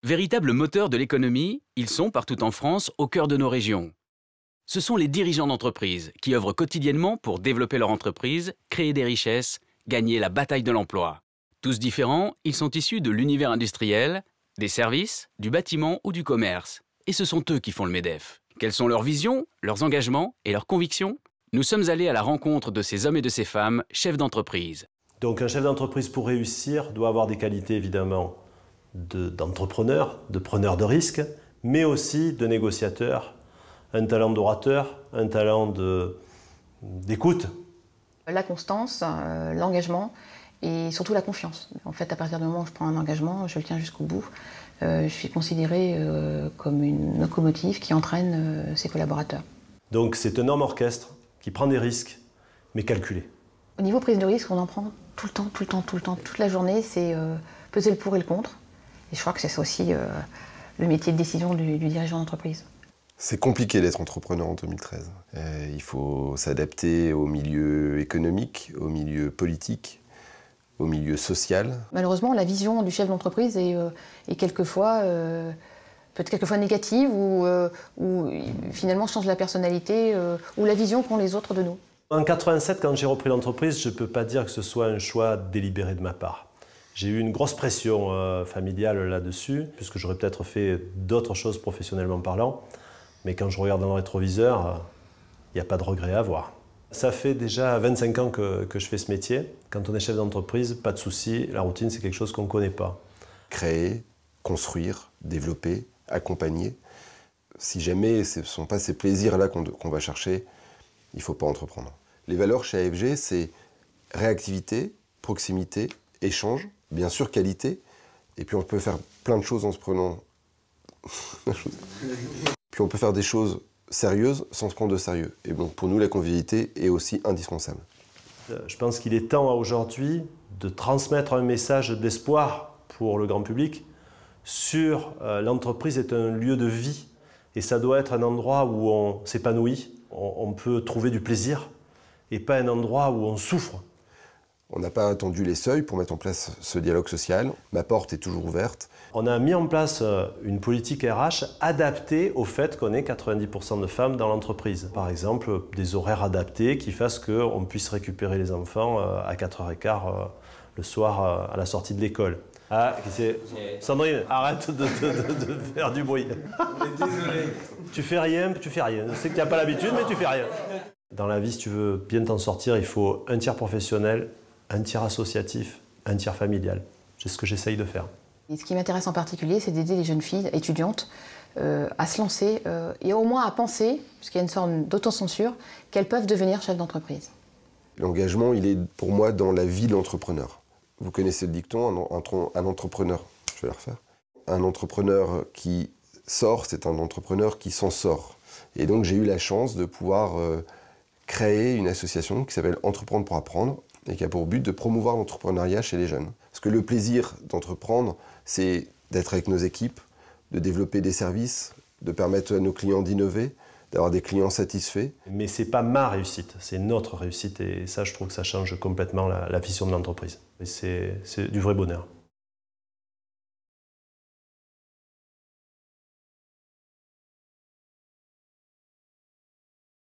Véritables moteurs de l'économie, ils sont partout en France, au cœur de nos régions. Ce sont les dirigeants d'entreprise qui œuvrent quotidiennement pour développer leur entreprise, créer des richesses, gagner la bataille de l'emploi. Tous différents, ils sont issus de l'univers industriel, des services, du bâtiment ou du commerce. Et ce sont eux qui font le MEDEF. Quelles sont leurs visions, leurs engagements et leurs convictions? Nous sommes allés à la rencontre de ces hommes et de ces femmes, chefs d'entreprise. Donc un chef d'entreprise pour réussir doit avoir des qualités évidemment d'entrepreneur, de preneur de risques, mais aussi de négociateur, un talent d'orateur, un talent d'écoute. La constance, l'engagement et surtout la confiance. En fait, à partir du moment où je prends un engagement, je le tiens jusqu'au bout. Je suis considérée comme une locomotive qui entraîne ses collaborateurs. Donc c'est un homme orchestre qui prend des risques, mais calculés. Au niveau prise de risque, on en prend tout le temps, toute la journée. C'est peser le pour et le contre. Et je crois que c'est ça aussi le métier de décision du dirigeant d'entreprise. C'est compliqué d'être entrepreneur en 2013. Il faut s'adapter au milieu économique, au milieu politique, au milieu social. Malheureusement, la vision du chef d'entreprise est quelquefois, peut-être quelquefois négative ou finalement change la personnalité ou la vision qu'ont les autres de nous. En 87, quand j'ai repris l'entreprise, je ne peux pas dire que ce soit un choix délibéré de ma part. J'ai eu une grosse pression familiale là-dessus, puisque j'aurais peut-être fait d'autres choses professionnellement parlant. Mais quand je regarde dans le rétroviseur, il n'y a pas de regret à avoir. Ça fait déjà 25 ans que je fais ce métier. Quand on est chef d'entreprise, pas de souci, la routine c'est quelque chose qu'on ne connaît pas. Créer, construire, développer, accompagner. Si jamais ce ne sont pas ces plaisirs-là qu'on va chercher, il ne faut pas entreprendre. Les valeurs chez AFG, c'est réactivité, proximité, échange, bien sûr qualité, et puis on peut faire plein de choses en se prenant... Puis on peut faire des choses sérieuses sans se prendre de sérieux. Et donc pour nous, la convivialité est aussi indispensable. Je pense qu'il est temps aujourd'hui de transmettre un message d'espoir pour le grand public sur l'entreprise est un lieu de vie et ça doit être un endroit où on s'épanouit, on peut trouver du plaisir et pas un endroit où on souffre. On n'a pas attendu les seuils pour mettre en place ce dialogue social. Ma porte est toujours ouverte. On a mis en place une politique RH adaptée au fait qu'on ait 90% de femmes dans l'entreprise. Par exemple, des horaires adaptés qui fassent qu'on puisse récupérer les enfants à 4h15 le soir à la sortie de l'école. Ah, c'est... Sandrine, arrête de faire du bruit. Désolé. Tu fais rien. Je sais que tu n'as pas l'habitude, mais tu fais rien. Dans la vie, si tu veux bien t'en sortir, il faut un tiers professionnel, un tiers associatif, un tiers familial. C'est ce que j'essaye de faire. Et ce qui m'intéresse en particulier, c'est d'aider les jeunes filles étudiantes à se lancer et au moins à penser, puisqu'il y a une sorte d'autocensure, qu'elles peuvent devenir chefs d'entreprise. L'engagement, il est pour moi dans la vie de l'entrepreneur. Vous connaissez le dicton, un entrepreneur, je vais le refaire. Un entrepreneur qui sort, c'est un entrepreneur qui s'en sort. Et donc j'ai eu la chance de pouvoir créer une association qui s'appelle Entreprendre pour apprendre et qui a pour but de promouvoir l'entrepreneuriat chez les jeunes. Parce que le plaisir d'entreprendre, c'est d'être avec nos équipes, de développer des services, de permettre à nos clients d'innover, d'avoir des clients satisfaits. Mais ce n'est pas ma réussite, c'est notre réussite et ça, je trouve que ça change complètement la vision de l'entreprise. Et c'est du vrai bonheur.